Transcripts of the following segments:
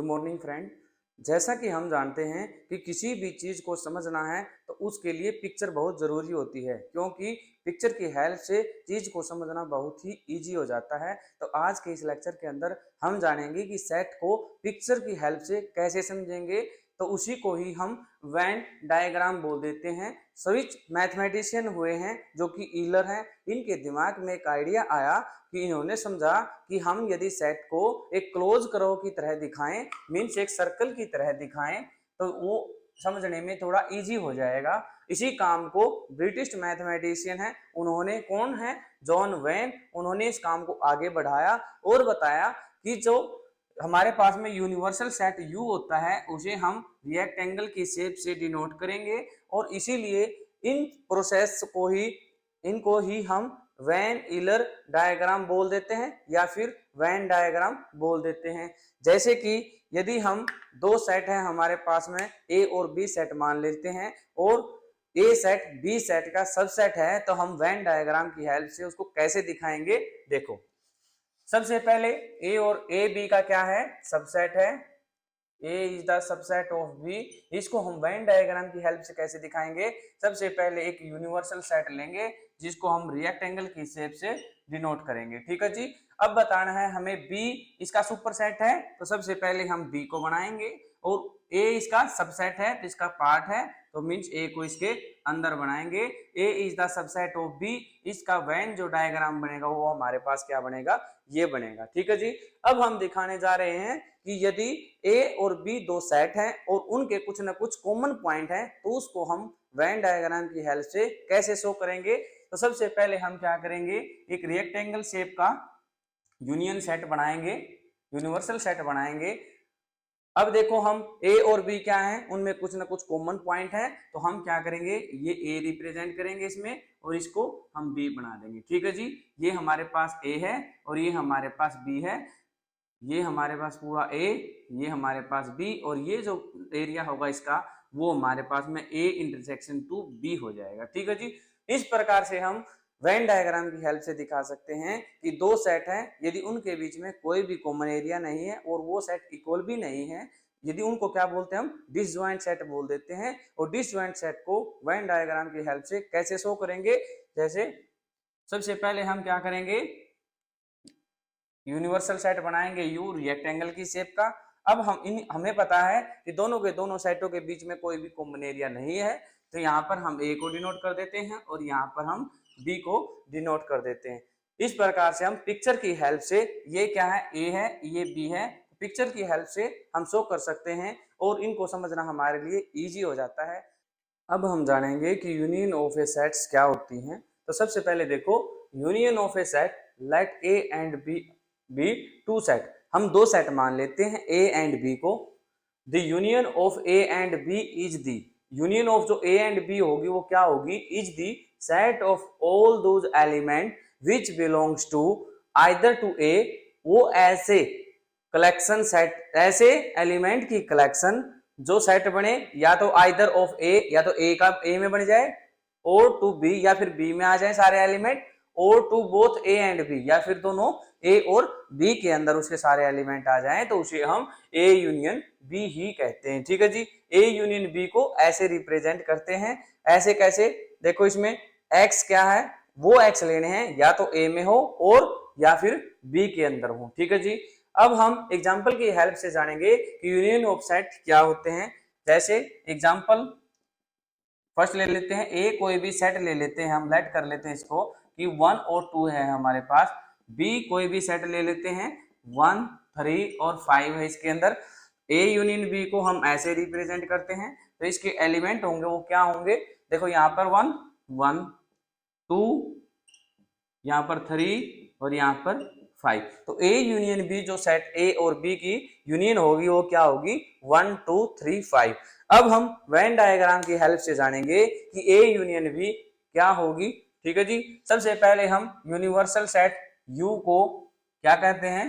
Morning friend. जैसा कि हम जानते हैं कि किसी भी चीज़ को समझना है तो उसके लिए पिक्चर बहुत ज़रूरी होती है, क्योंकि पिक्चर की हेल्प से चीज़ को समझना बहुत ही इजी हो जाता है। तो आज के इस लेक्चर के अंदर हम जानेंगे कि सेट को पिक्चर की हेल्प से कैसे समझेंगे। तो उसी को ही हम वेन डायग्राम बोल देते हैं। स्विच मैथमेटिशियन हुए हैं जो कि ईलर हैं। इनके दिमाग में एक आइडिया आया कि इन्होंने समझा कि हम यदि सेट को एक क्लोज कर्व की तरह दिखाएं, मीन्स एक सर्कल की तरह दिखाएं, तो वो समझने में थोड़ा इजी हो जाएगा। इसी काम को ब्रिटिश मैथमेटिशियन है, उन्होंने कौन है, जॉन वेन, उन्होंने इस काम को आगे बढ़ाया और बताया कि जो हमारे पास में यूनिवर्सल सेट यू होता है उसे हम रेक्टेंगल की शेप से डिनोट करेंगे और इसीलिए इन प्रोसेस को ही इनको ही हम वैन ईलर डायग्राम बोल देते हैं या फिर वैन डायग्राम बोल देते हैं। जैसे कि यदि हम दो सेट हैं हमारे पास में, ए और बी सेट मान लेते हैं और ए सेट बी सेट का सबसेट है, तो हम वैन डायग्राम की हेल्प से उसको कैसे दिखाएंगे। देखो, सबसे पहले ए और ए बी का क्या है, सबसेट है। A is the subset of B. इसको हम वेन डायग्राम की हेल्प से कैसे दिखाएंगे। सबसे पहले एक यूनिवर्सल सेट लेंगे जिसको हम रेक्टेंगल की शेप से डिनोट करेंगे। ठीक है जी। अब बताना है हमें बी इसका सुपर सेट है, तो सबसे पहले हम बी को बनाएंगे और ए इसका सबसेट है तो इसका पार्ट है, तो मीन्स ए को इसके अंदर बनाएंगे। A is the subset of B. इसका वैन जो डायग्राम बनेगा वो हमारे पास क्या बनेगा, ये बनेगा। ठीक है जी। अब हम दिखाने जा रहे हैं कि यदि ए और बी दो सेट हैं और उनके कुछ ना कुछ कॉमन पॉइंट हैं, तो उसको हम वेन डायग्राम की हेल्प से कैसे शो करेंगे। तो सबसे पहले हम क्या करेंगे, एक रेक्टेंगल शेप का यूनियन सेट बनाएंगे, यूनिवर्सल सेट बनाएंगे। अब देखो, हम ए और बी क्या है, उनमें कुछ ना कुछ कॉमन पॉइंट है, तो हम क्या करेंगे, ये ए रिप्रेजेंट करेंगे इसमें और इसको हम बी बना देंगे। ठीक है जी। ये हमारे पास ए है और ये हमारे पास बी है। ये हमारे पास पूरा ए, ये हमारे पास बी, और ये जो एरिया होगा इसका वो हमारे पास में ए इंटरसेक्शन टू बी हो जाएगा। ठीक है जी। इस प्रकार से हम वेन डायग्राम की हेल्प से दिखा सकते हैं कि दो सेट हैं, यदि उनके बीच में कोई भी कॉमन एरिया नहीं है और वो सेट इक्वल भी नहीं है, यदि उनको क्या बोलते हैं, हम डिसजॉइंट सेट बोल देते हैं। और डिसजॉइंट सेट को वेन डायग्राम की हेल्प से कैसे शो करेंगे। जैसे सबसे पहले हम क्या करेंगे, यूनिवर्सल सेट बनाएंगे यू रेक्टेंगल की शेप का। अब हमें पता है कि दोनों के दोनों सेटों के बीच में कोई भी कॉमन एरिया नहीं है, तो यहाँ पर हम ए को डिनोट कर देते हैं और यहाँ पर हम बी को डिनोट कर देते हैं। इस प्रकार से हम पिक्चर की हेल्प से, ये क्या है, ए है, ये बी है, पिक्चर की हेल्प से हम शो कर सकते हैं और इनको समझना हमारे लिए इजी हो जाता है। अब हम जानेंगे कि यूनियन ऑफ ए सेट्स क्या होती हैं। तो सबसे पहले देखो, union of a set let A and B two set. हम दो सेट मान लेते हैं ए एंड बी को। The union of A and B is the, union of जो ए एंड बी होगी वो क्या होगी, is the set of all those element which belongs to either to A. वो ऐसे कलेक्शन सेट, ऐसे element की कलेक्शन जो सेट बने या तो आइदर ऑफ ए, या तो ए का ए में बन जाए, और टू बी या फिर बी में आ जाए सारे एलिमेंट, और to both A and B या फिर दोनों ए और बी के अंदर उसके सारे एलिमेंट आ जाएं, तो उसे हम ए यूनियन बी ही कहते हैं। ठीक है जी। ए यूनियन बी को ऐसे रिप्रेजेंट करते हैं। ऐसे कैसे, देखो इसमें एक्स क्या है, वो एक्स लेने हैं या तो ए में हो और या फिर बी के अंदर हो। ठीक है जी। अब हम एग्जाम्पल की हेल्प से जानेंगे कि यूनियन ऑफ सेट क्या होते हैं। जैसे एग्जाम्पल फर्स्ट ले लेते हैं, ए कोई भी सेट ले लेते हैं, हम लेट कर लेते हैं इसको कि 1 और 2 है हमारे पास। बी कोई भी सेट ले लेते हैं, 1, 3 और 5 है इसके अंदर। ए यूनियन बी को हम ऐसे रिप्रेजेंट करते हैं, तो इसके एलिमेंट होंगे वो क्या होंगे, देखो यहाँ पर 1 1, 2, यहाँ पर 3 और यहाँ पर 5। तो ए यूनियन बी जो सेट ए और बी की यूनियन होगी वो क्या होगी, 1 2 3 5। अब हम वेन डायग्राम की हेल्प से जानेंगे कि ए यूनियन बी क्या होगी। ठीक है जी। सबसे पहले हम यूनिवर्सल सेट यू को क्या कहते हैं,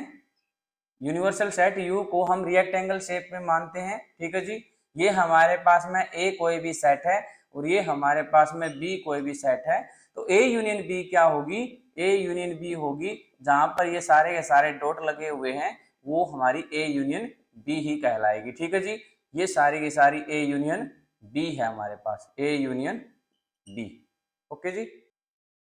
यूनिवर्सल सेट यू को हम रेक्टेंगल शेप में मानते हैं। ठीक है जी। ये हमारे पास में ए कोई भी सेट है और ये हमारे पास में बी कोई भी सेट है, तो ए यूनियन बी क्या होगी, ए यूनियन बी होगी, जहां पर ये सारे के सारे डॉट लगे हुए हैं वो हमारी ए यूनियन बी ही कहलाएगी। ठीक है जी, ये सारी की सारी ए यूनियन बी है हमारे पास, ए यूनियन बी। ओके जी,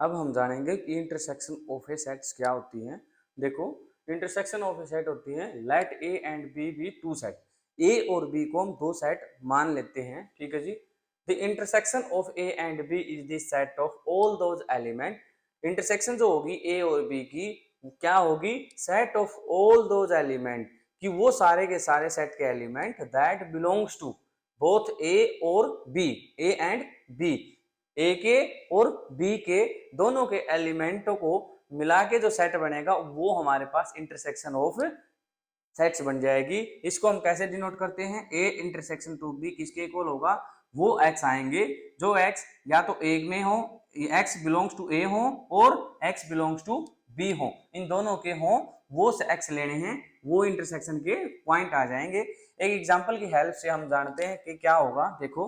अब हम जानेंगे कि इंटरसेक्शन ऑफ ए सेट्स क्या होती हैं। देखो, इंटरसेक्शन ऑफ ए सेट होती है let A and B two set. A और बी को हम दो सेट मान लेते हैं। ठीक है जी, the intersection of A and B is the set of all those element. Intersection जो होगी ए और बी की क्या होगी, set of all those element, कि वो सारे के सारे सेट के element that belongs to both A और B, A and B, A के और बी के दोनों के एलिमेंटों को मिला के जो सेट बनेगा वो हमारे पास इंटरसेक्शन ऑफ सेट्स बन जाएगी। इसको हम कैसे डिनोट करते हैं, ए इंटरसेक्शन टू बी किसके इक्वल होगा, वो एक्स आएंगे जो एक्स या तो ए में हो, एक्स बिलोंग्स टू ए हो और एक्स बिलोंग्स टू बी हो, इन दोनों के हो वो एक्स लेने हैं, वो इंटरसेक्शन के पॉइंट आ जाएंगे। एक एग्जांपल की हेल्प से हम जानते हैं कि क्या होगा। देखो,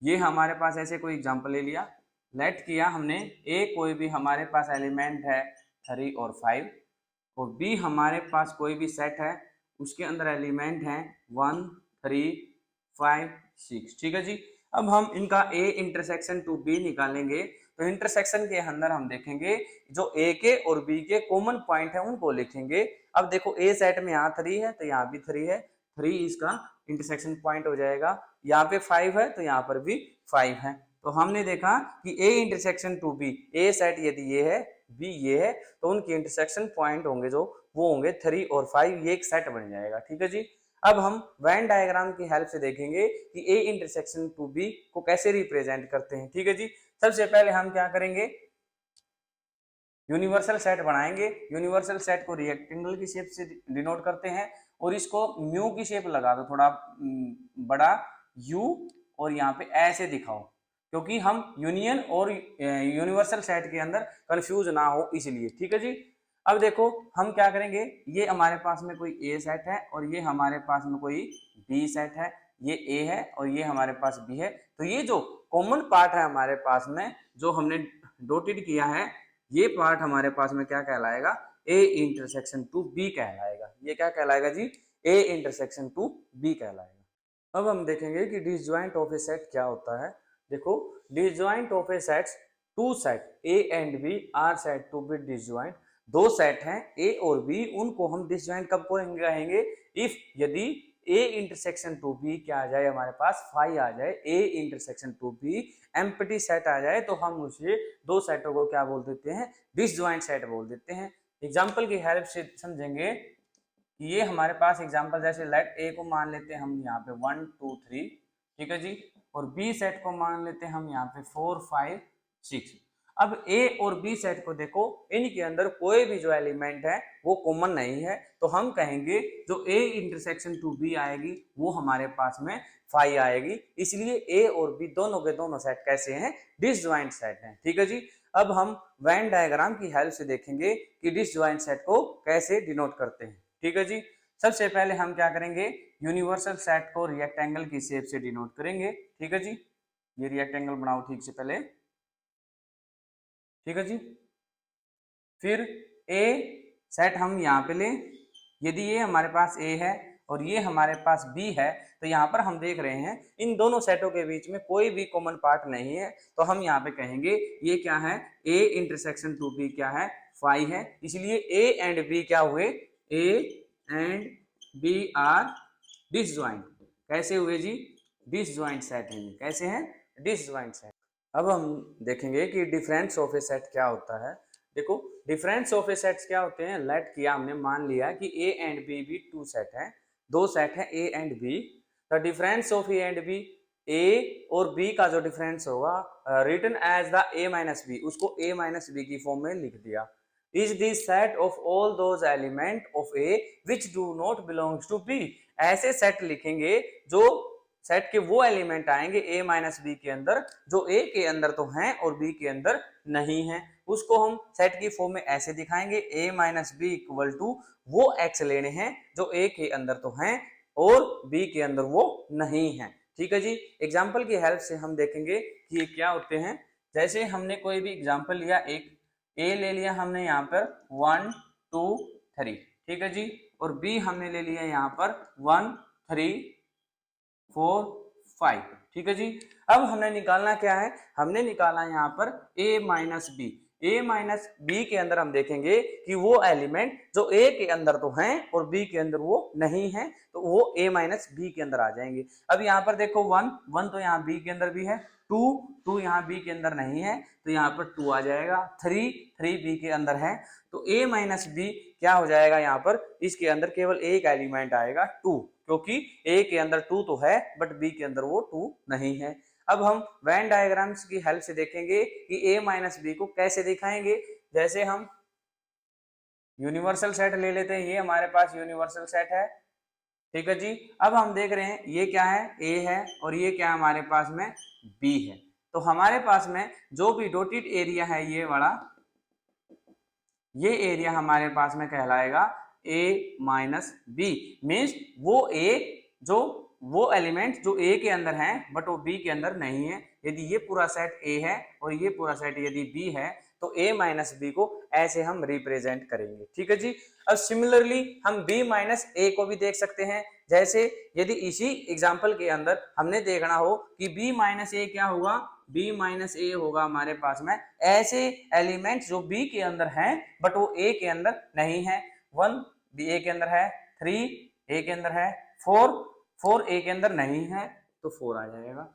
ये हमारे पास ऐसे कोई एग्जांपल ले लिया, लेट किया हमने ए कोई भी हमारे पास एलिमेंट है 3 और 5 और बी हमारे पास कोई भी सेट है उसके अंदर एलिमेंट है 1 3 5 6। ठीक है जी, अब हम इनका ए इंटरसेक्शन टू बी निकालेंगे तो इंटरसेक्शन के अंदर हम देखेंगे जो ए के और बी के कॉमन पॉइंट है उनको लिखेंगे। अब देखो, ए सेट में यहाँ 3 है तो यहाँ भी 3 है, 3 इसका इंटरसेक्शन पॉइंट हो जाएगा। यहाँ पे 5 है तो यहाँ पर भी 5 है। तो हमने देखा कि A intersection to B, A set यदि ये है बी ये है तो उनके इंटरसेक्शन पॉइंट होंगे जो वो होंगे 3 और 5, ये एक सेट बन जाएगा। ठीक है जी, अब हम वेन डायग्राम की हेल्प से देखेंगे कि ए इंटरसेक्शन टू बी को कैसे रिप्रेजेंट करते हैं। ठीक है जी, सबसे पहले हम क्या करेंगे, यूनिवर्सल सेट बनाएंगे। यूनिवर्सल सेट को रेक्टेंगल की शेप से डिनोट करते हैं और इसको म्यू की शेप लगा दो, थोड़ा बड़ा यू, और यहाँ पे ऐसे दिखाओ क्योंकि हम यूनियन और यूनिवर्सल सेट के अंदर कंफ्यूज ना हो इसलिए। ठीक है जी, अब देखो हम क्या करेंगे, ये हमारे पास में कोई ए सेट है और ये हमारे पास में कोई बी सेट है, ये ए है और ये हमारे पास बी है। तो ये जो कॉमन पार्ट है हमारे पास में जो हमने डॉटेड किया है, ये पार्ट हमारे पास में क्या कहलाएगा, ए इंटरसेक्शन टू बी कहलाएगा। ये क्या कहलाएगा जी, ए इंटरसेक्शन टू बी कहलाएगा। अब हम देखेंगे कि डिसजॉइंट ऑफ ए सेट क्या होता है। देखो, disjoint of a sets, two set A and B are said to be disjoint. दो सेट हैं ए और बी, उनको हम डिसजॉइंट कब कहेंगे, इफ यदि ए इंटरसेक्शन टू बी क्या आ जाए, हमारे पास फाई आ जाए, A intersection to B empty set आ जाए तो हम उसे दो सेटों को क्या बोल देते हैं, डिसजॉइंट सेट बोल देते हैं। एग्जाम्पल की हेल्प से समझेंगे, ये हमारे पास एग्जाम्पल जैसे लेट ए को मान लेते हैं हम यहाँ पे 1 2 3, ठीक है जी, और बी सेट को मान लेते हैं हम यहाँ पे 4 5 6। अब ए और बी सेट को देखो, इनके अंदर कोई भी जो एलिमेंट है वो कॉमन नहीं है, तो हम कहेंगे जो ए इंटरसेक्शन टू बी आएगी वो हमारे पास में फाई आएगी। इसलिए ए और बी दोनों के दोनों सेट कैसे हैं, डिसजॉइंट सेट हैं। ठीक है जी, अब हम वेन डायग्राम की हेल्प से देखेंगे कि डिसजॉइंट सेट को कैसे डिनोट करते हैं। ठीक है जी, सबसे पहले हम क्या करेंगे, यूनिवर्सल सेट को रेक्टेंगल की शेप से डिनोट करेंगे। ठीक है जी, ये रेक्टेंगल बनाओ ठीक से पहले। ठीक है जी, फिर ए सेट हम यहाँ पे लें, यदि ये हमारे पास ए है और ये हमारे पास बी है तो यहाँ पर हम देख रहे हैं इन दोनों सेटों के बीच में कोई भी कॉमन पार्ट नहीं है, तो हम यहाँ पे कहेंगे ये क्या है, ए इंटरसेक्शन टू बी क्या है, फाई है। इसलिए ए एंड बी क्या हुए, A and B are disjoint. कैसे हुए जी, डिसजॉइंट सेट है। कैसे हैं, डिसजॉइंट सेट। अब हम देखेंगे कि डिफरेंस ऑफ ए सेट क्या होता है। देखो, डिफरेंस ऑफ ए सेट्स क्या होते हैं, लेट किया हमने मान लिया कि ए एंड बी भी टू सेट हैं, दो सेट हैं A and B. The difference of A and B, A और बी का जो डिफरेंस होगा written as the A minus B, उसको ए माइनस बी की फॉर्म में लिख दिया। Is the set of all those element of A which do not belongs to B. ऐसे सेट लिखेंगे जो सेट के वो एलिमेंट आएंगे ए माइनस बी के अंदर जो ए के अंदर तो हैं और बी के अंदर नहीं है, उसको हम सेट की फॉर्म में ऐसे दिखाएंगे, ए माइनस बी इक्वल टू वो एक्स लेने हैं जो ए के अंदर तो हैं और बी के अंदर वो नहीं है। ठीक है जी, एग्जाम्पल की हेल्प से हम देखेंगे कि ये क्या होते हैं। जैसे हमने कोई भी एग्जाम्पल लिया, एक ए ले लिया हमने यहाँ पर 1 2 3, ठीक है जी, और बी हमने ले लिया यहाँ पर 1 3 4 5। ठीक है जी। अब हमने निकालना क्या है, हमने निकाला यहाँ पर a minus B. a minus B के अंदर हम देखेंगे कि वो एलिमेंट जो a के अंदर तो हैं और b के अंदर वो नहीं है, तो वो a माइनस बी के अंदर आ जाएंगे। अब यहाँ पर देखो 1 1 तो यहाँ b के अंदर भी है, 2 2 यहाँ b के अंदर नहीं है तो यहाँ पर 2 आ जाएगा, 3 3 b के अंदर है, तो a माइनस बी क्या हो जाएगा, यहाँ पर इसके अंदर केवल एक एलिमेंट आएगा 2, क्योंकि a के अंदर 2 तो है बट b के अंदर वो 2 नहीं है। अब हम वेन डायग्राम्स की हेल्प से देखेंगे कि a माइनस बी को कैसे दिखाएंगे। जैसे हम यूनिवर्सल सेट ले लेते हैं, ये हमारे पास यूनिवर्सल सेट है। ठीक है जी। अब हम देख रहे हैं ये क्या है, a है, और ये क्या है हमारे पास में b है। तो हमारे पास में जो भी डॉटेड एरिया है ये वाला, ये एरिया हमारे पास में कहलाएगा a माइनस बी। मीन्स वो एलिमेंट जो a के अंदर है बट वो b के अंदर नहीं है। यदि ये पूरा सेट a है और ये पूरा सेट यदि b है तो a माइनस बी को ऐसे हम रिप्रेजेंट करेंगे। ठीक है जी। अब सिमिलरली हम b माइनस a को भी देख सकते हैं। जैसे यदि इसी एग्जाम्पल के अंदर हमने देखना हो कि b माइनस a क्या होगा, b माइनस a होगा हमारे पास में ऐसे एलिमेंट जो b के अंदर हैं बट वो a के अंदर नहीं है। 1 b a के अंदर है, 3 a के अंदर है, 4 a के अंदर नहीं है तो 4 आ जाएगा,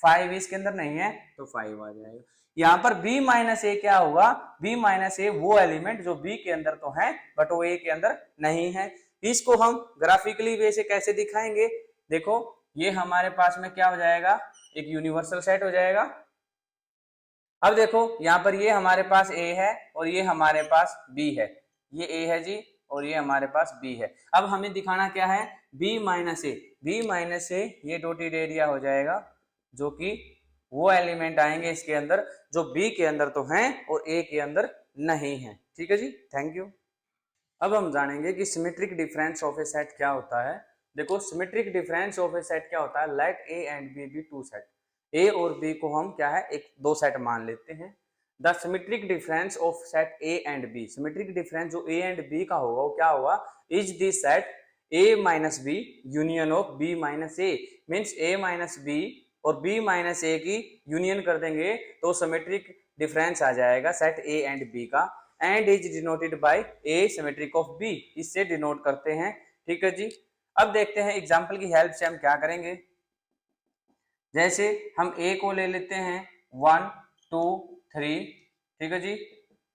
5 इसके अंदर नहीं है तो 5 आ जाएगा। यहाँ पर b माइनस ए क्या होगा, b माइनस ए वो एलिमेंट जो b के अंदर तो है बट वो a के अंदर नहीं है। इसको हम ग्राफिकली वे से कैसे दिखाएंगे, देखो ये हमारे पास में क्या हो जाएगा, एक यूनिवर्सल सेट हो जाएगा। अब देखो यहाँ पर ये हमारे पास a है और ये हमारे पास b है, ये a है जी और ये हमारे पास b है। अब हमें दिखाना क्या है, b माइनस ए, ये डॉटेड एरिया हो जाएगा जो कि वो एलिमेंट आएंगे इसके अंदर जो b के अंदर तो हैं और a के अंदर नहीं है। ठीक है जी, थैंक यू। अब हम जानेंगे कि symmetric difference of a set क्या होता है। देखो symmetric difference of a set क्या होता है, let A and B B two set. A और बी को हम क्या है, एक दो सेट मान लेते हैं। The symmetric difference of set A and B, symmetric difference जो ए एंड बी का होगा वो क्या होगा, is the set A minus B union of B minus A. Means A minus B और बी माइनस ए की union कर देंगे तो सिमेट्रिक डिफरेंस आ जाएगा सेट ए एंड बी का, and is denoted by A symmetric of B, इससे denote करते हैं। ठीक है जी। अब देखते हैं एग्जांपल की हेल्प से हम क्या करेंगे। जैसे हम ए को ले लेते हैं 1 2 3, ठीक है जी,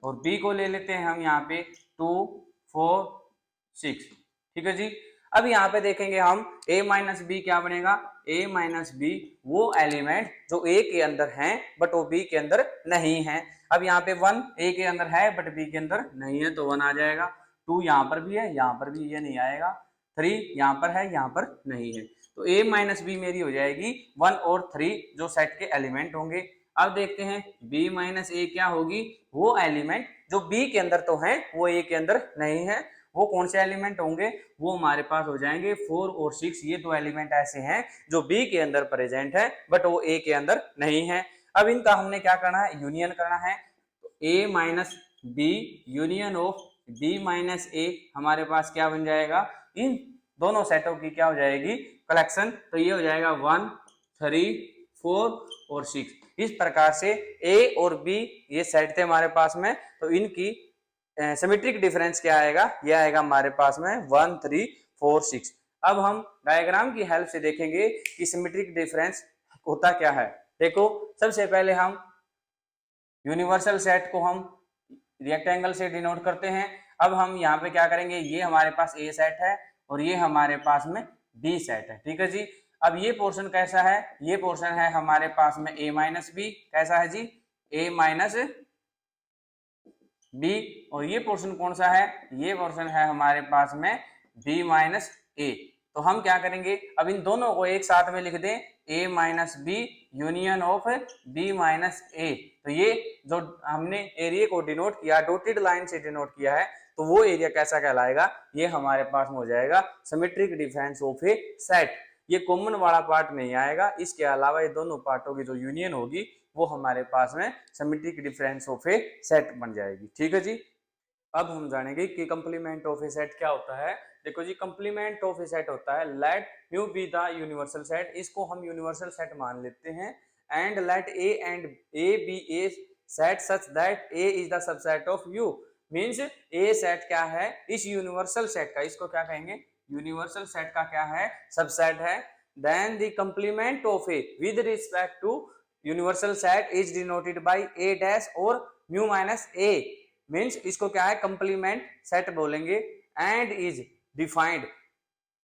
और बी को ले लेते हैं हम यहाँ पे 2 4 6। ठीक है जी। अब यहाँ पे देखेंगे हम a माइनस बी क्या बनेगा, a माइनस बी वो एलिमेंट जो a के अंदर हैं बट वो b के अंदर नहीं है। अब यहाँ पे 1 a के अंदर है बट b के अंदर नहीं है तो 1 आ जाएगा, 2 यहाँ पर भी है, यहाँ पर भी ये नहीं आएगा, 3 यहाँ पर है, यहाँ पर नहीं है, तो a माइनस बी मेरी हो जाएगी 1 और 3 जो सेट के एलिमेंट होंगे। अब देखते हैं b माइनस ए क्या होगी, वो एलिमेंट जो b के अंदर तो है वो a के अंदर नहीं है। वो कौन से एलिमेंट होंगे, वो हमारे पास हो जाएंगे 4 और 6। ये दो एलिमेंट ऐसे हैं जो बी के अंदर प्रेजेंट है बट वो ए के अंदर नहीं है। अब इनका हमने क्या करना है, यूनियन करना है। तो A minus B union of B minus A हमारे पास क्या बन जाएगा, इन दोनों सेटों की क्या हो जाएगी, कलेक्शन। तो ये हो जाएगा 1 3 4 और 6। इस प्रकार से ए और बी ये सेट थे हमारे पास में, तो इनकी सिमेट्रिक डिफरेंस क्या आएगा, ये आएगा हमारे पास में 1 3 4 6। अब हम डायग्राम की हेल्प से देखेंगे कि सिमेट्रिक डिफरेंस होता क्या है। देखो सबसे पहले हम यूनिवर्सल सेट को हम रेक्टेंगल से डिनोट करते हैं। अब हम यहाँ पे क्या करेंगे, ये हमारे पास ए सेट है और ये हमारे पास में बी सेट है। ठीक है जी। अब ये पोर्शन कैसा है, ये पोर्शन है हमारे पास में ए माइनस बी, कैसा है जी, ए माइनस बी, और ये पोर्शन कौन सा है, ये पोर्शन है हमारे पास में बी माइनस ए। तो हम क्या करेंगे, अब इन दोनों को एक साथ में लिख दें, A minus B union of B minus A. तो ये जो हमने एरिया को डिनोट किया, डॉटेड लाइन से डिनोट किया है, तो वो एरिया कैसा कहलाएगा, ये हमारे पास में हो जाएगा symmetric difference of a set. ये कॉमन वाला पार्ट नहीं आएगा, इसके अलावा ये दोनों पार्टों की जो यूनियन होगी वो हमारे पास में symmetric difference of a set बन जाएगी। ठीक है जी। अब हम जानेंगे कि कंप्लीमेंट ऑफ ए सेट क्या होता है। देखो जी, कंप्लीमेंट ऑफ ए सेट होता है let mu be the universal set, इसको हम यूनिवर्सल सेट मान लेते हैं। And let A be A set such that A is the subset of U, means A set क्या है इस यूनिवर्सल सेट का, इसको क्या कहेंगे, यूनिवर्सल सेट का क्या है, सबसेट है। Then the complement of A with respect to universal set is denoted by A dash और म्यू माइनस ए, मीन्स इसको क्या है कंप्लीमेंट सेट बोलेंगे। And is defined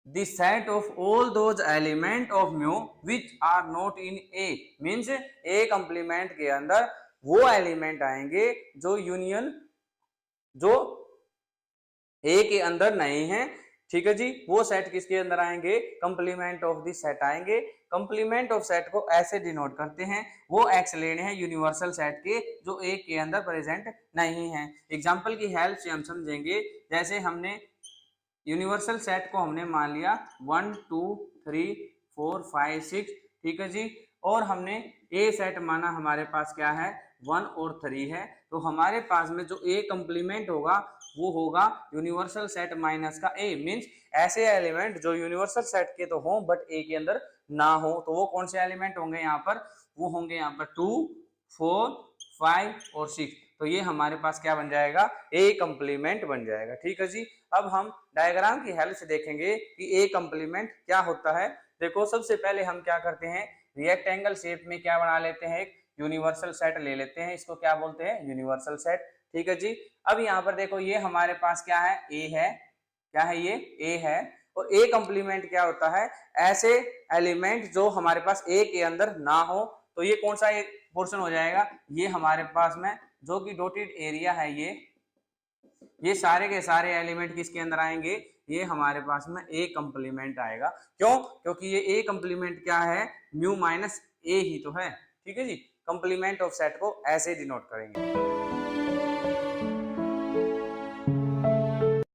the set of all those element of mu which are not in A, means A complement के अंदर वो element आएंगे जो यूनियन जो ए के अंदर नहीं है। ठीक है जी, वो सेट किसके अंदर आएंगे, कंप्लीमेंट ऑफ द सेट आएंगे। कंप्लीमेंट ऑफ सेट को ऐसे डिनोट करते हैं, वो एक्स लेने हैं यूनिवर्सल सेट के जो ए के अंदर प्रेजेंट नहीं है। एग्जांपल की हेल्प से हम समझेंगे, जैसे हमने यूनिवर्सल सेट को हमने मान लिया 1 2 3 4 5 6, ठीक है जी, और हमने ए सेट माना हमारे पास क्या है 1 और 3 है, तो हमारे पास में जो ए कंप्लीमेंट होगा वो होगा यूनिवर्सल सेट माइनस का ए, मींस ऐसे एलिमेंट जो यूनिवर्सल सेट के तो हों बट ए के अंदर ना हो, तो वो कौन से एलिमेंट होंगे यहाँ पर, वो होंगे यहाँ पर 2 4 5 और 6, तो ये हमारे पास क्या बन जाएगा, ए कंप्लीमेंट बन जाएगा। ठीक है जी, अब हम डायग्राम की हेल्प से देखेंगे कि ए कंप्लीमेंट क्या होता है। देखो सबसे पहले हम क्या करते हैं, रेक्टेंगल शेप में क्या बना लेते हैं, एक यूनिवर्सल सेट ले लेते हैं, इसको क्या बोलते हैं, यूनिवर्सल सेट। ठीक है जी, अब यहाँ पर देखो ये हमारे पास क्या है, ए है, क्या है ये ए है, और ए कंप्लीमेंट क्या होता है, ऐसे एलिमेंट जो हमारे पास ए के अंदर ना हो, तो ये कौन सा एक पोर्शन हो जाएगा, ये हमारे पास में जो कि डॉटेड एरिया है, ये सारे के सारे एलिमेंट किसके अंदर आएंगे, ये हमारे पास में ए कंप्लीमेंट आएगा। क्यों, क्योंकि ये ए कंप्लीमेंट क्या है, म्यू माइनस ए ही तो है। ठीक है जी, कंप्लीमेंट ऑफ सेट को ऐसे डिनोट करेंगे।